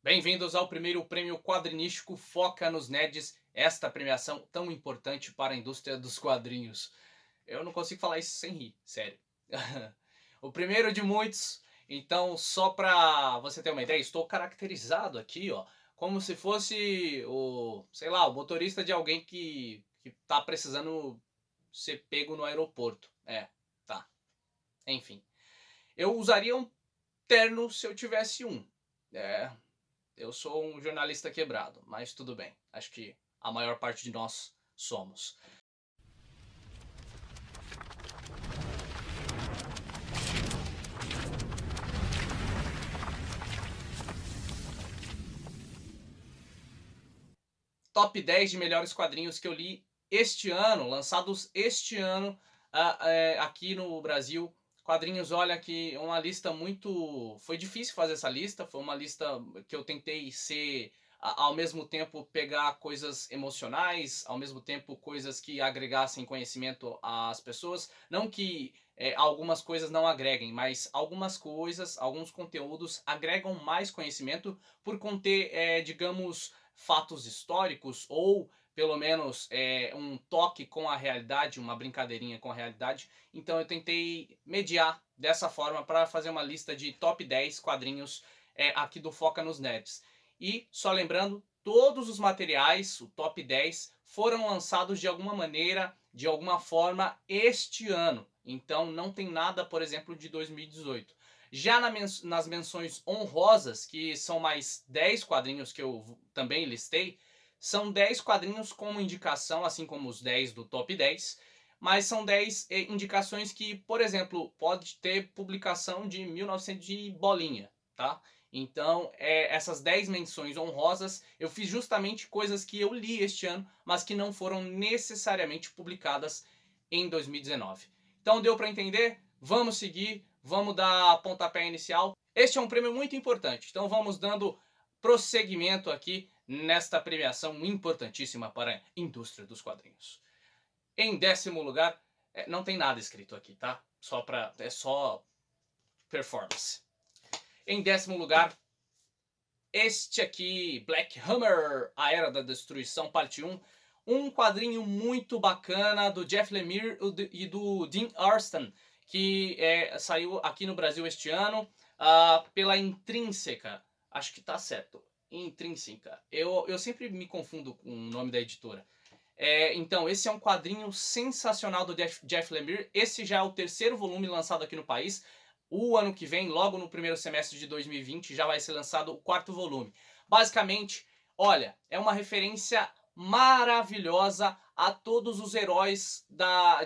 Bem-vindos ao primeiro prêmio quadrinístico Foca nos Nerds, esta premiação tão importante para a indústria dos quadrinhos. Eu não consigo falar isso sem rir, sério. O primeiro de muitos, então só para você ter uma ideia, estou caracterizado aqui, ó, como se fosse sei lá, o motorista de alguém que tá precisando ser pego no aeroporto. Tá, enfim. Eu usaria um terno se eu tivesse um. É, eu sou um jornalista quebrado, mas tudo bem. Acho que a maior parte de nós somos. Top 10 de melhores quadrinhos que eu li este ano, lançados este ano aqui no Brasil. Quadrinhos, olha que uma lista muito... Foi difícil fazer essa lista, foi uma lista que eu tentei ser... Ao mesmo tempo pegar coisas emocionais, ao mesmo tempo coisas que agregassem conhecimento às pessoas. Não que algumas coisas não agreguem, mas algumas coisas, alguns conteúdos agregam mais conhecimento por conter, digamos, fatos históricos ou pelo menos um toque com a realidade, uma brincadeirinha com a realidade. Então eu tentei mediar dessa forma para fazer uma lista de top 10 quadrinhos aqui do Foca nos Nerds. E só lembrando, todos os materiais, o top 10, foram lançados de alguma maneira, de alguma forma este ano. Então não tem nada, por exemplo, de 2018. Já nas menções honrosas, que são mais 10 quadrinhos que eu também listei, são 10 quadrinhos como indicação, assim como os 10 do top 10, mas são 10 indicações que, por exemplo, pode ter publicação de 1900 de bolinha, tá? Então, essas 10 menções honrosas, eu fiz justamente coisas que eu li este ano, mas que não foram necessariamente publicadas em 2019. Então, deu para entender? Vamos seguir, vamos dar pontapé inicial. Este é um prêmio muito importante, então vamos dando prosseguimento aqui nesta premiação importantíssima para a indústria dos quadrinhos. Em 10º lugar, não tem nada escrito aqui, tá? É só performance. Em 10º lugar, este aqui, Black Hammer, A Era da Destruição, parte 1. Um quadrinho muito bacana do Jeff Lemire e do Dean Arston, que saiu aqui no Brasil este ano pela Intrínseca. Acho que tá certo. Intrínseca. Eu sempre me confundo com o nome da editora. Então, esse é um quadrinho sensacional do Jeff Lemire. Esse já é o 3º volume lançado aqui no país. O ano que vem, logo no primeiro semestre de 2020, já vai ser lançado o 4º volume. Basicamente, olha, é uma referência maravilhosa a todos os heróis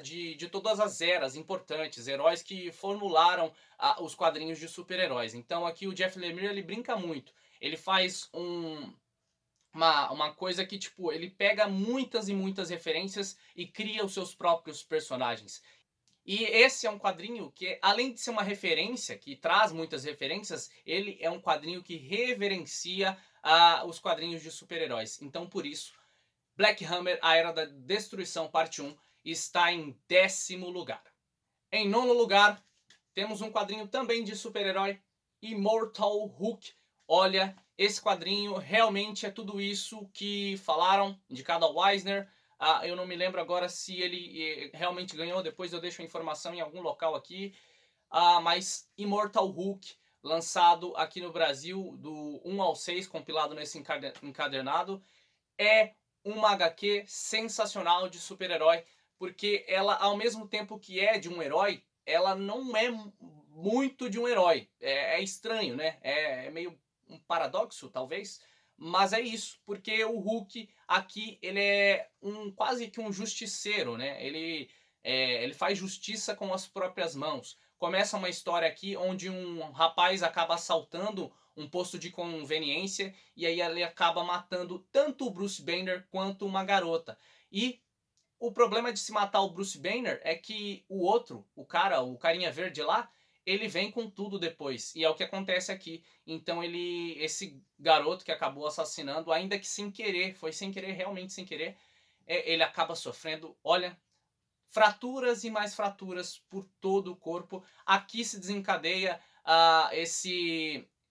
de todas as eras importantes, heróis que formularam os quadrinhos de super-heróis. Então aqui o Jeff Lemire ele brinca muito. Ele faz uma coisa que, tipo, ele pega muitas e muitas referências e cria os seus próprios personagens. E esse é um quadrinho que, além de ser uma referência, que traz muitas referências, ele é um quadrinho que reverencia os quadrinhos de super-heróis. Então, por isso, Black Hammer, A Era da Destruição, parte 1, está em 10º lugar. Em 9º lugar, temos um quadrinho também de super-herói, Immortal Hulk. Olha, esse quadrinho realmente é tudo isso que falaram, indicado ao Eisner. Eu não me lembro agora se ele realmente ganhou, depois eu deixo a informação em algum local aqui. Mas Immortal Hulk, lançado aqui no Brasil do 1 ao 6, compilado nesse encadernado, é uma HQ sensacional de super-herói, porque ela, ao mesmo tempo que é de um herói, ela não é muito de um herói. É estranho, né? É meio um paradoxo, talvez, mas é isso, porque o Hulk aqui ele é quase que um justiceiro, né? Ele faz justiça com as próprias mãos. Começa uma história aqui onde um rapaz acaba assaltando um posto de conveniência e aí ele acaba matando tanto o Bruce Banner quanto uma garota. E o problema de se matar o Bruce Banner é que o outro, o carinha verde lá, ele vem com tudo depois. E é o que acontece aqui. Então esse garoto que acabou assassinando, ainda que sem querer, foi sem querer, realmente sem querer, ele acaba sofrendo, olha, fraturas e mais fraturas por todo o corpo. Aqui se desencadeia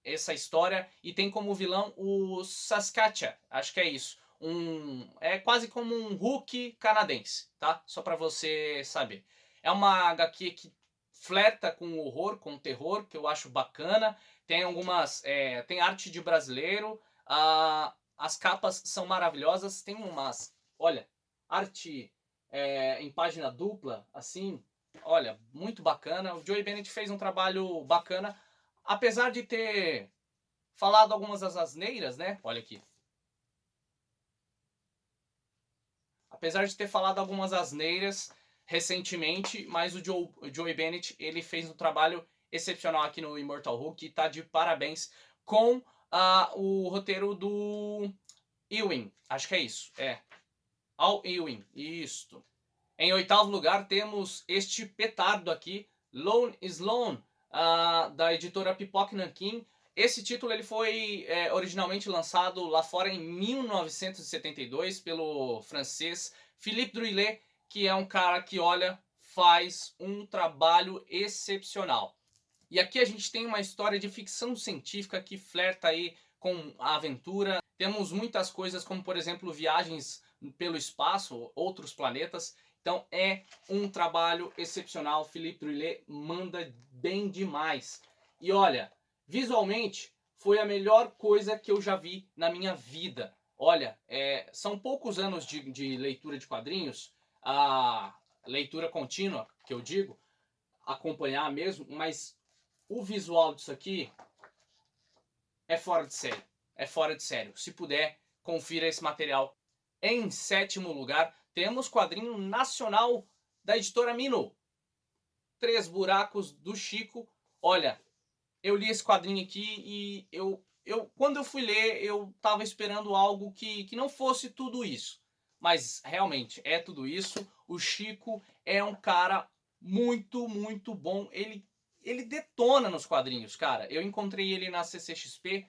essa história e tem como vilão o Saskatchewan, acho que é isso. É quase como um Hulk canadense, tá? Só pra você saber. É uma HQ que flerta com o horror, com o terror, que eu acho bacana. Tem algumas. Tem arte de brasileiro. As capas são maravilhosas. Tem umas. Olha, arte em página dupla, assim. Olha, muito bacana. O Joey Bennett fez um trabalho bacana. Apesar de ter falado algumas das asneiras, né? Olha aqui. Apesar de ter falado algumas asneiras recentemente, mas o Joey Bennett ele fez um trabalho excepcional aqui no Immortal Hulk e tá de parabéns com o roteiro do Ewing. Acho que é isso. Al Ewing. Isto. Em oitavo lugar temos este petardo aqui, Lone Sloan, da editora Pipoque Nankin. Esse título ele foi originalmente lançado lá fora em 1972 pelo francês Philippe Druillet, que é um cara que, olha, faz um trabalho excepcional. E aqui a gente tem uma história de ficção científica que flerta aí com a aventura. Temos muitas coisas como, por exemplo, viagens pelo espaço, outros planetas. Então é um trabalho excepcional. Philippe Druillet manda bem demais. E olha, visualmente foi a melhor coisa que eu já vi na minha vida. Olha, são poucos anos de leitura de quadrinhos, a leitura contínua, que eu digo, acompanhar mesmo, mas o visual disso aqui é fora de série. É fora de sério. Se puder, confira esse material. Em sétimo lugar, temos quadrinho nacional da editora Mino. Três Buracos do Chico. Olha, eu li esse quadrinho aqui e quando eu fui ler, eu tava esperando algo que não fosse tudo isso. Mas realmente é tudo isso. O Chico é um cara muito, muito bom. Ele detona nos quadrinhos, cara. Eu encontrei ele na CCXP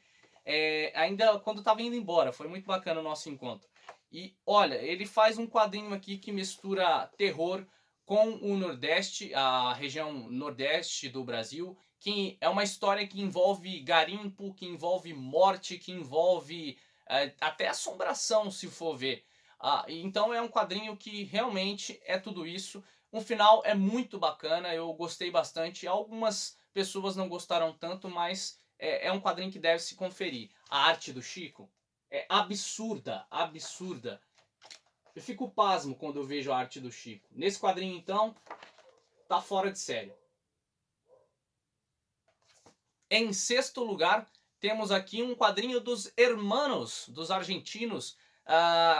ainda quando eu tava indo embora. Foi muito bacana o nosso encontro. E olha, ele faz um quadrinho aqui que mistura terror com o Nordeste, a região Nordeste do Brasil, que é uma história que envolve garimpo, que envolve morte, que envolve até assombração, se for ver. Então é um quadrinho que realmente é tudo isso. O final é muito bacana, eu gostei bastante. Algumas pessoas não gostaram tanto, mas é um quadrinho que deve se conferir. A arte do Chico é absurda, absurda. Eu fico pasmo quando eu vejo a arte do Chico. Nesse quadrinho, então, tá fora de série. Em sexto lugar, temos aqui um quadrinho dos Hermanos, dos argentinos.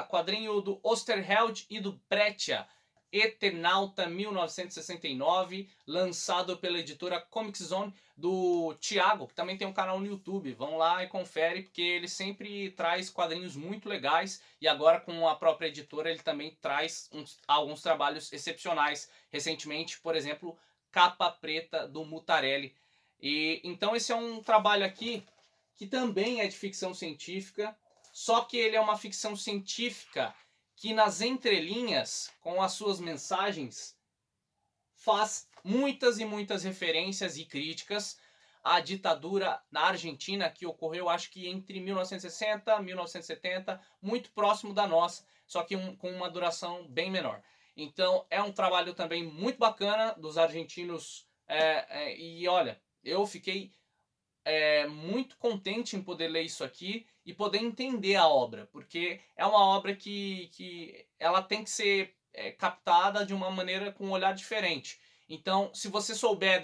Quadrinho do Osterheld e do Breccia. Eternauta 1969, lançado pela editora Comic Zone do Thiago, que também tem um canal no YouTube. Vão lá e confere, porque ele sempre traz quadrinhos muito legais e agora com a própria editora ele também traz alguns trabalhos excepcionais. Recentemente, por exemplo, Capa Preta do Mutarelli. E então esse é um trabalho aqui que também é de ficção científica, só que ele é uma ficção científica que nas entrelinhas, com as suas mensagens, faz muitas e muitas referências e críticas à ditadura na Argentina, que ocorreu acho que entre 1960 e 1970, muito próximo da nossa, só que com uma duração bem menor. Então é um trabalho também muito bacana dos argentinos, e olha, eu fiquei muito contente em poder ler isso aqui e poder entender a obra, porque é uma obra que ela tem que ser captada de uma maneira com um olhar diferente. Então, se você souber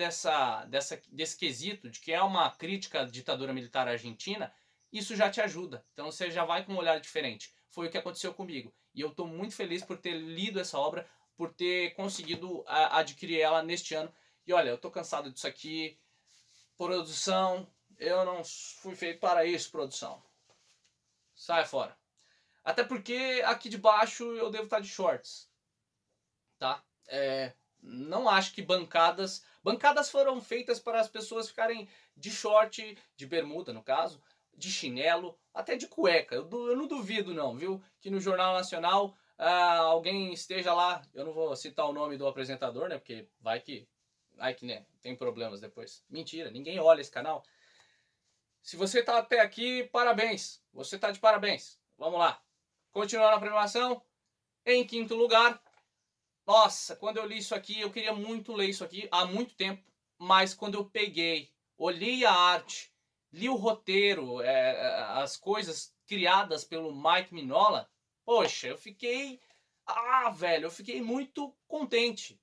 desse quesito, de que é uma crítica à ditadura militar argentina, isso já te ajuda. Então você já vai com um olhar diferente. Foi o que aconteceu comigo. E eu estou muito feliz por ter lido essa obra, por ter conseguido adquirir ela neste ano. E olha, eu estou cansado disso aqui. Produção, eu não fui feito para isso, produção. Sai fora. Até porque aqui de baixo eu devo estar de shorts. Tá? Não acho que bancadas... Bancadas foram feitas para as pessoas ficarem de short, de bermuda no caso, de chinelo, até de cueca. Eu não duvido não, viu? Que no Jornal Nacional alguém esteja lá, eu não vou citar o nome do apresentador, né? Porque vai que né, tem problemas depois. Mentira, ninguém olha esse canal. Se você tá até aqui, parabéns. Você tá de parabéns. Vamos lá. Continuando a programação. Em quinto lugar, nossa, quando eu li isso aqui, eu queria muito ler isso aqui há muito tempo, mas quando eu peguei, olhei a arte, li o roteiro, as coisas criadas pelo Mike Mignola, poxa, eu fiquei, velho, eu fiquei muito contente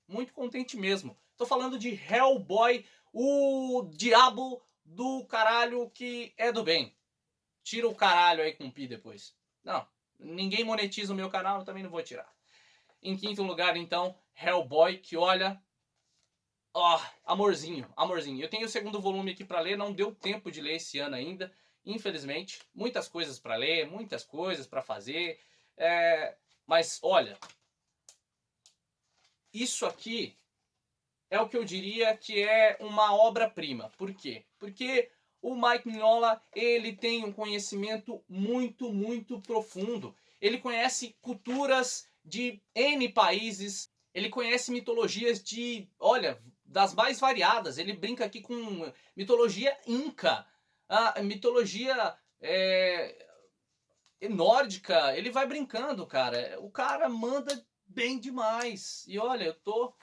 mesmo. Tô falando de Hellboy, o diabo do caralho que é do bem. Tira o caralho aí com o pi depois. Não, ninguém monetiza o meu canal, eu também não vou tirar. Em quinto lugar, então, Hellboy, que olha, ó, amorzinho, amorzinho. Eu tenho o segundo volume aqui para ler, não deu tempo de ler esse ano ainda, infelizmente. Muitas coisas para ler, muitas coisas para fazer. Mas olha, isso aqui é o que eu diria que é uma obra-prima. Por quê? Porque o Mike Mignola, ele tem um conhecimento muito profundo. Ele conhece culturas de N países, ele conhece mitologias de, olha, das mais variadas. Ele brinca aqui com mitologia inca, a mitologia nórdica. Ele vai brincando, cara. O cara manda bem demais. E olha, eu tô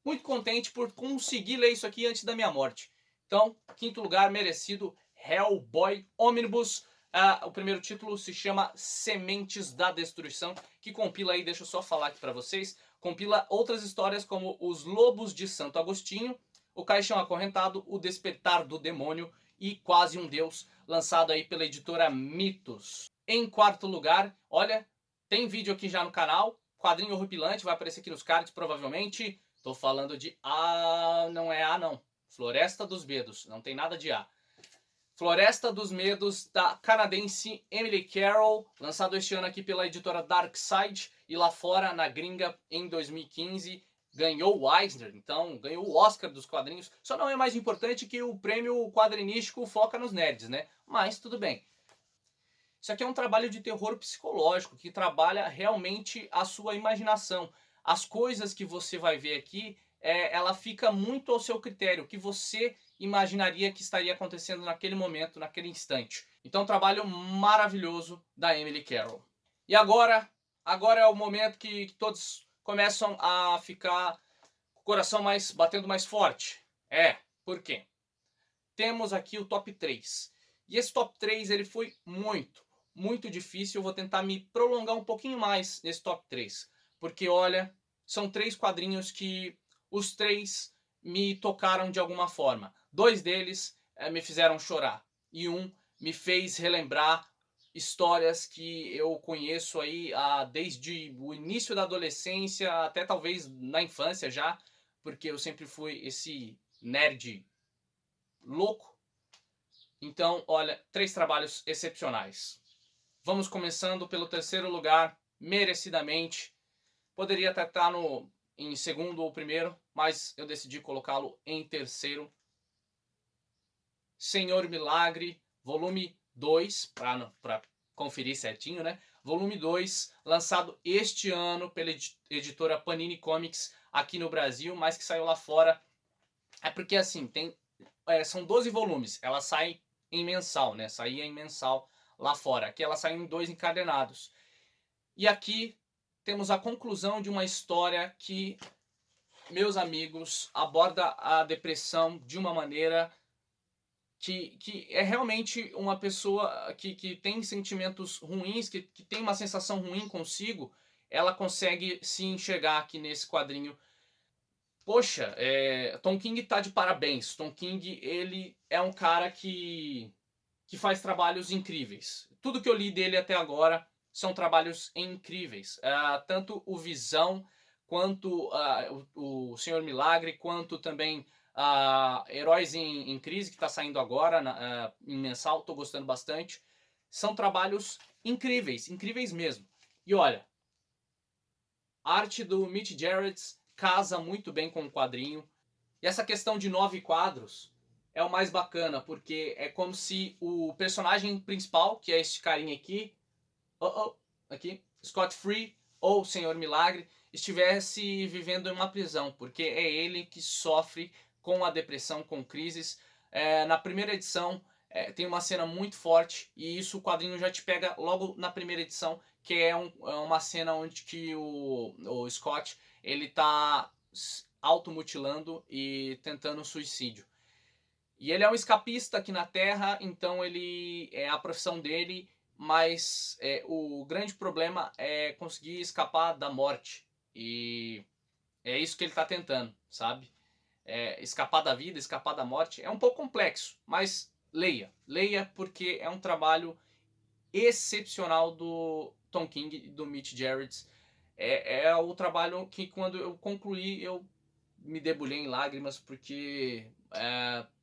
muito contente por conseguir ler isso aqui antes da minha morte. Então, quinto lugar merecido, Hellboy Omnibus. O primeiro título se chama Sementes da Destruição, que compila aí, deixa eu só falar aqui para vocês, compila outras histórias como Os Lobos de Santo Agostinho, O Caixão Acorrentado, O Despertar do Demônio e Quase um Deus, lançado aí pela editora Mitos. Em quarto lugar, olha, tem vídeo aqui já no canal, quadrinho horripilante, vai aparecer aqui nos cards provavelmente. Tô falando de não é não. Floresta dos Medos, não tem nada de A. Floresta dos Medos, da canadense Emily Carroll, lançado este ano aqui pela editora Darkside e lá fora na gringa em 2015. Ganhou o Eisner, então ganhou o Oscar dos quadrinhos. Só não é mais importante que o prêmio quadrinístico foca nos nerds, né? Mas tudo bem. Isso aqui é um trabalho de terror psicológico que trabalha realmente a sua imaginação. As coisas que você vai ver aqui, ela fica muito ao seu critério, o que você imaginaria que estaria acontecendo naquele momento, naquele instante. Então, um trabalho maravilhoso da Emily Carroll. E agora é o momento que todos começam a ficar com o coração batendo mais forte. Por quê? Temos aqui o top 3. E esse top 3 ele foi muito difícil. Eu vou tentar me prolongar um pouquinho mais nesse top 3. Porque, olha, são 3 quadrinhos que os 3 me tocaram de alguma forma. 2 deles me fizeram chorar. E um me fez relembrar histórias que eu conheço aí desde o início da adolescência até talvez na infância já. Porque eu sempre fui esse nerd louco. Então, olha, 3 trabalhos excepcionais. Vamos começando pelo terceiro lugar, merecidamente. Poderia até estar em segundo ou primeiro, mas eu decidi colocá-lo em terceiro. Senhor Milagre, volume 2, para conferir certinho, né? Volume 2, lançado este ano pela editora Panini Comics aqui no Brasil, mas que saiu lá fora. É porque assim, são 12 volumes, ela sai em mensal, né? Saía em mensal lá fora. Aqui ela sai em 2 encadernados. E aqui temos a conclusão de uma história que, meus amigos, aborda a depressão de uma maneira que é realmente uma pessoa que tem sentimentos ruins, que tem uma sensação ruim consigo, ela consegue se enxergar aqui nesse quadrinho. Poxa, Tom King tá de parabéns. Tom King, ele é um cara que faz trabalhos incríveis. Tudo que eu li dele até agora são trabalhos incríveis. Tanto o Visão, quanto o Senhor Milagre, quanto também Heróis em Crise, que está saindo agora em mensal, estou gostando bastante. São trabalhos incríveis, incríveis mesmo. E olha, a arte do Mitch Gerads casa muito bem com o quadrinho. E essa questão de 9 quadros é o mais bacana, porque é como se o personagem principal, que é esse carinha aqui, aqui, Scott Free, ou Senhor Milagre, estivesse vivendo em uma prisão, porque é ele que sofre com a depressão, com crises Na primeira edição tem uma cena muito forte e isso o quadrinho já te pega logo na primeira edição, que é uma cena onde que o Scott ele tá automutilando e tentando suicídio. E ele é um escapista aqui na Terra, então ele é a profissão dele, mas o grande problema é conseguir escapar da morte. E é isso que ele está tentando, sabe? Escapar da vida, escapar da morte. É um pouco complexo, mas leia. Leia porque é um trabalho excepcional do Tom King e do Mitch Gerads. É o trabalho que quando eu concluí eu me debulhei em lágrimas porque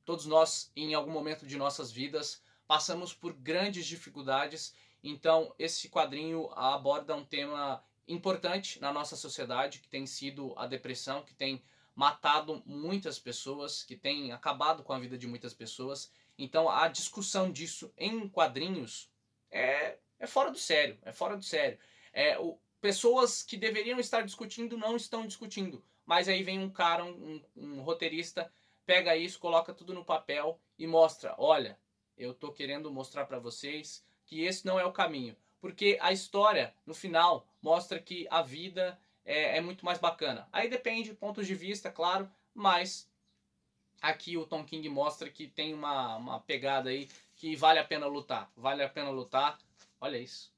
todos nós em algum momento de nossas vidas passamos por grandes dificuldades. Então esse quadrinho aborda um tema importante na nossa sociedade, que tem sido a depressão, que tem matado muitas pessoas, que tem acabado com a vida de muitas pessoas. Então a discussão disso em quadrinhos é fora do sério, é fora do sério. Pessoas que deveriam estar discutindo não estão discutindo, mas aí vem um cara, um roteirista, pega isso, coloca tudo no papel e mostra, olha, eu tô querendo mostrar para vocês que esse não é o caminho, porque a história no final mostra que a vida é muito mais bacana. Aí depende de pontos de vista, claro, mas aqui o Tom King mostra que tem uma pegada aí que vale a pena lutar. Vale a pena lutar. Olha isso.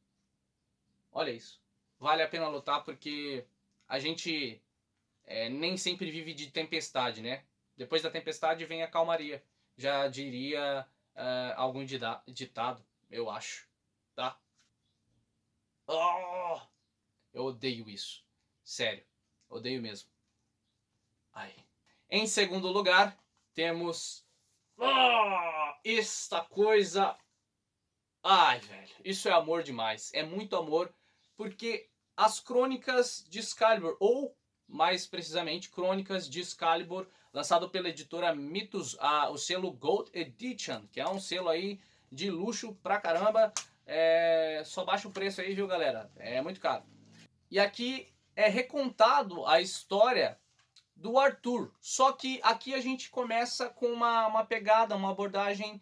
Olha isso. Vale a pena lutar porque a gente nem sempre vive de tempestade, né? Depois da tempestade vem a calmaria. Já diria algum ditado, eu acho. Tá? Oh, eu odeio isso. Sério. Odeio mesmo. Ai. Em segundo lugar, temos esta coisa. Ai, velho, isso é amor demais. É muito amor, porque as Crônicas de Excalibur, ou mais precisamente, Crônicas de Excalibur, lançado pela editora Mythos, o selo Gold Edition, que é um selo aí de luxo pra caramba. Só baixa o preço aí, viu, galera? É muito caro. E aqui é recontado a história do Arthur. Só que aqui a gente começa com uma pegada, uma abordagem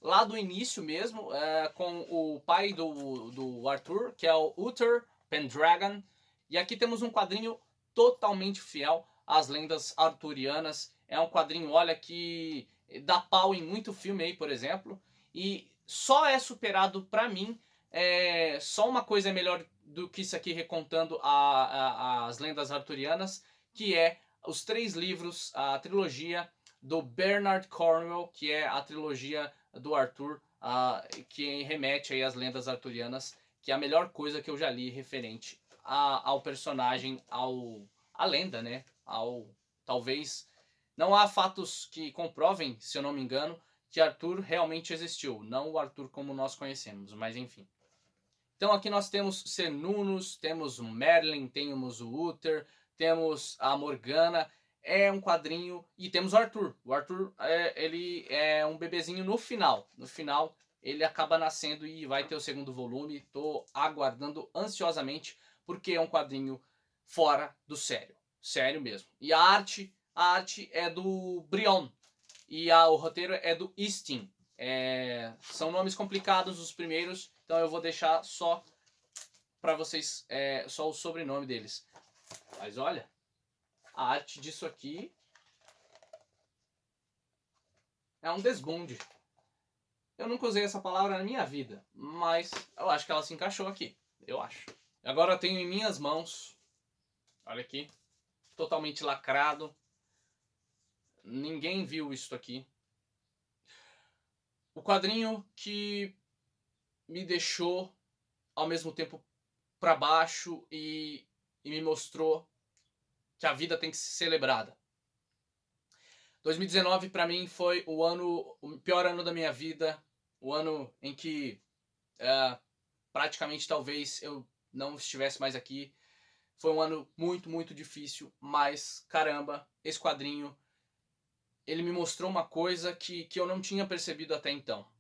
lá do início mesmo, com o pai do Arthur, que é o Uther Pendragon. E aqui temos um quadrinho totalmente fiel às lendas arturianas. É um quadrinho, olha, que dá pau em muito filme aí, por exemplo. E só é superado pra mim. Só uma coisa é melhor do que isso aqui recontando as lendas arturianas, que é os 3 livros, a trilogia do Bernard Cornwell, que é a trilogia do Arthur, que remete aí às lendas arturianas, que é a melhor coisa que eu já li referente ao personagem, à lenda, né? Talvez não há fatos que comprovem, se eu não me engano, que Arthur realmente existiu, não o Arthur como nós conhecemos, mas enfim. Então aqui nós temos Cernunnos, temos o Merlin, temos o Uther, temos a Morgana, é um quadrinho, e temos o Arthur. O Arthur, ele é um bebezinho no final. No final, ele acaba nascendo e vai ter o segundo volume. Tô aguardando ansiosamente, porque é um quadrinho fora do sério. Sério mesmo. E a arte é do Brion. E o roteiro é do Eastin. São nomes complicados os primeiros, então eu vou deixar só para vocês, só o sobrenome deles. Mas olha, a arte disso aqui é um desbunde. Eu nunca usei essa palavra na minha vida, mas eu acho que ela se encaixou aqui. Eu acho. Agora eu tenho em minhas mãos, olha aqui, totalmente lacrado. Ninguém viu isso aqui. O quadrinho que me deixou ao mesmo tempo para baixo e me mostrou que a vida tem que ser celebrada. 2019 para mim foi o pior ano da minha vida, o ano em que praticamente talvez eu não estivesse mais aqui. Foi um ano muito, muito difícil, mas caramba, esse quadrinho ele me mostrou uma coisa que eu não tinha percebido até então.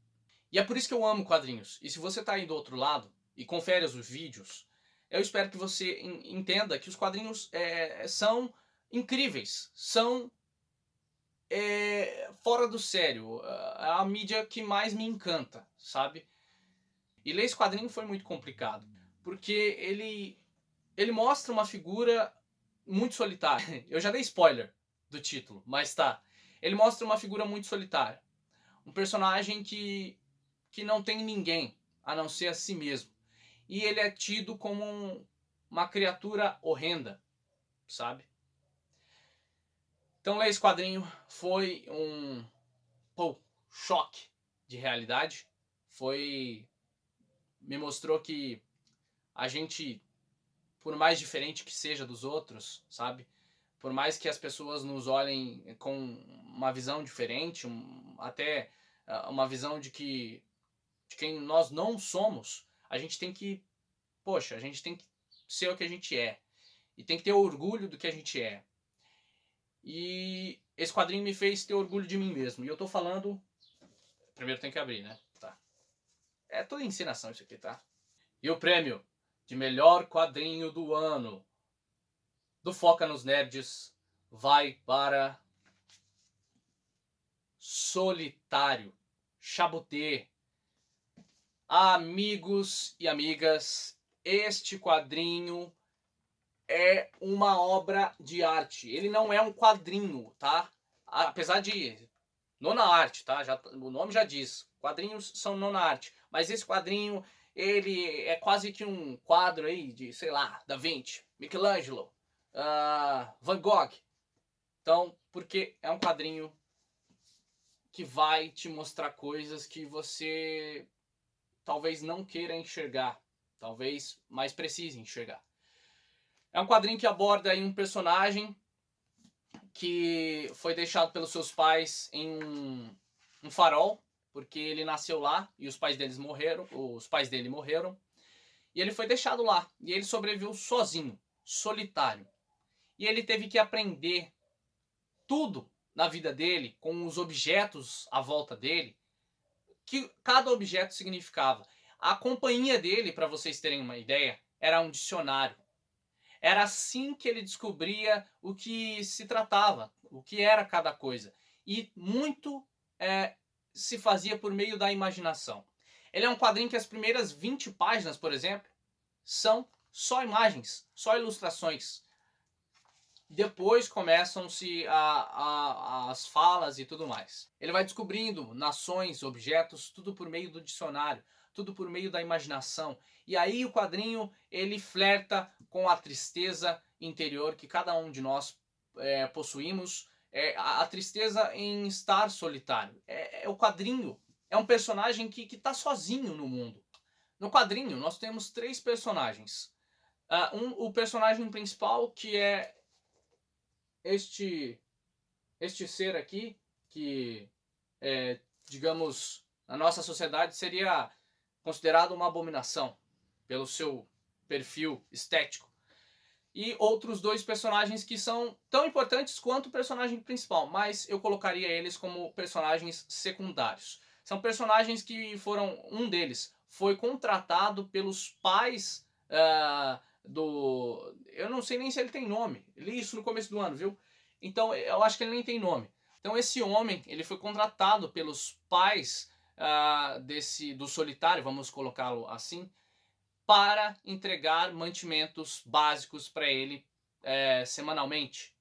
E é por isso que eu amo quadrinhos. E se você está aí do outro lado e confere os vídeos, eu espero que você entenda que os quadrinhos são incríveis, são é fora do sério. É a mídia que mais me encanta, sabe? E ler esse quadrinho foi muito complicado, porque ele mostra uma figura muito solitária. Eu já dei spoiler do título, mas tá. Ele mostra uma figura muito solitária. Um personagem que não tem ninguém a não ser a si mesmo. E ele é tido como uma criatura horrenda, sabe? Então ler esse quadrinho foi um choque de realidade. Me mostrou que a gente, por mais diferente que seja dos outros, sabe? Por mais que as pessoas nos olhem com uma visão diferente, até uma visão de quem nós não somos, a gente tem que, a gente tem que ser o que a gente é. E tem que ter orgulho do que a gente é. E esse quadrinho me fez ter orgulho de mim mesmo. E eu tô falando... Primeiro tem que abrir, né? Tá. É toda encenação isso aqui, tá? E o prêmio de melhor quadrinho do ano do Foca nos Nerds vai para Solitário, Chaboté. Amigos e amigas, este quadrinho é uma obra de arte. Ele não é um quadrinho, tá? Apesar de nona arte, tá? O nome já diz. Quadrinhos são nona arte. Mas esse quadrinho, ele é quase que um quadro aí de, sei lá, Da Vinci, Michelangelo, Van Gogh. Então, porque é um quadrinho que vai te mostrar coisas que você talvez não queira enxergar. Talvez mais precise enxergar. É um quadrinho que aborda aí um personagem que foi deixado pelos seus pais em um farol, porque ele nasceu lá e os pais dele morreram. E ele foi deixado lá. E ele sobreviveu sozinho, solitário. E ele teve que aprender tudo na vida dele, com os objetos à volta dele, que cada objeto significava. A companhia dele, para vocês terem uma ideia, era um dicionário. Era assim que ele descobria o que se tratava, o que era cada coisa. E muito se fazia por meio da imaginação. Ele é um quadrinho que as primeiras 20 páginas, por exemplo, são só imagens, só ilustrações. Depois começam-se as falas e tudo mais. Ele vai descobrindo nações, objetos, tudo por meio do dicionário, tudo por meio da imaginação. E aí o quadrinho, ele flerta com a tristeza interior que cada um de nós possuímos, a tristeza em estar solitário. O quadrinho é um personagem que está sozinho no mundo. No quadrinho, nós temos 3 personagens. O personagem principal, que é este ser aqui, que, digamos, na nossa sociedade seria considerado uma abominação pelo seu perfil estético. E outros 2 personagens que são tão importantes quanto o personagem principal, mas eu colocaria eles como personagens secundários. São personagens que um deles foi contratado pelos pais eu não sei nem se ele tem nome. Li isso no começo do ano, viu? Então eu acho que ele nem tem nome. Então esse homem, ele foi contratado pelos pais do solitário, vamos colocá-lo assim, para entregar mantimentos básicos para ele semanalmente.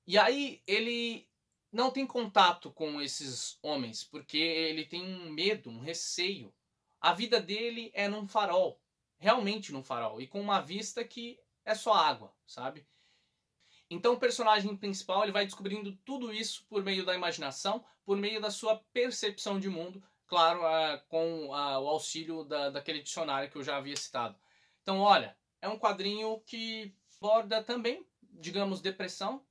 E aí ele não tem contato com esses homens, porque ele tem um medo, um receio. A vida dele é num farol, realmente num farol, e com uma vista que é só água, sabe? Então o personagem principal, ele vai descobrindo tudo isso por meio da imaginação, por meio da sua percepção de mundo, claro, com o auxílio daquele dicionário que eu já havia citado. Então, olha, é um quadrinho que aborda também, digamos, depressão.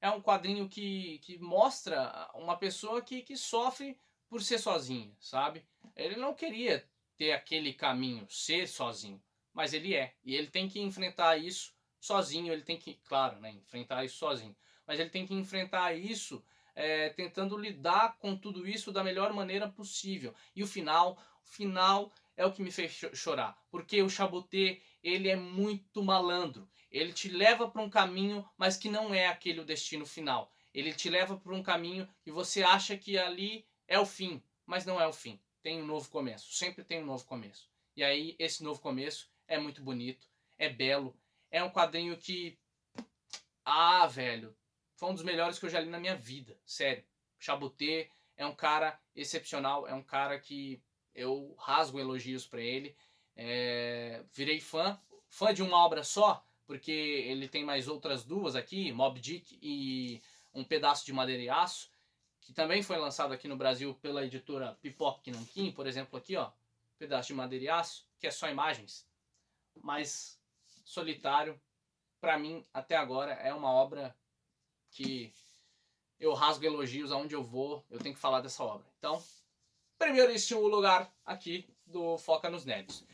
É um quadrinho que mostra uma pessoa que sofre por ser sozinha, sabe? Ele não queria ter aquele caminho, ser sozinho, mas ele é. E ele tem que enfrentar isso sozinho, ele tem que, claro, né, enfrentar isso sozinho. Mas ele tem que enfrentar isso tentando lidar com tudo isso da melhor maneira possível. E o final é o que me fez chorar. Porque o Chaboté, ele é muito malandro. Ele te leva para um caminho, mas que não é aquele o destino final. Ele te leva por um caminho e você acha que ali é o fim, mas não é o fim. Tem um novo começo, sempre tem um novo começo. E aí esse novo começo é muito bonito, é belo, é um quadrinho que... Ah, velho, foi um dos melhores que eu já li na minha vida, sério. Chaboté é um cara excepcional, é um cara que eu rasgo elogios pra ele. Virei fã de uma obra só, porque ele tem mais outras duas aqui, Moby Dick e Um Pedaço de Madeira e Aço, que também foi lançado aqui no Brasil pela editora Pipoca Nanquim, por exemplo, aqui, ó, Pedaço de Madeira e Aço, que é só imagens, mas solitário, pra mim, até agora, é uma obra que eu rasgo elogios aonde eu vou, eu tenho que falar dessa obra. Então, primeiríssimo lugar aqui do Foca nos Nerds.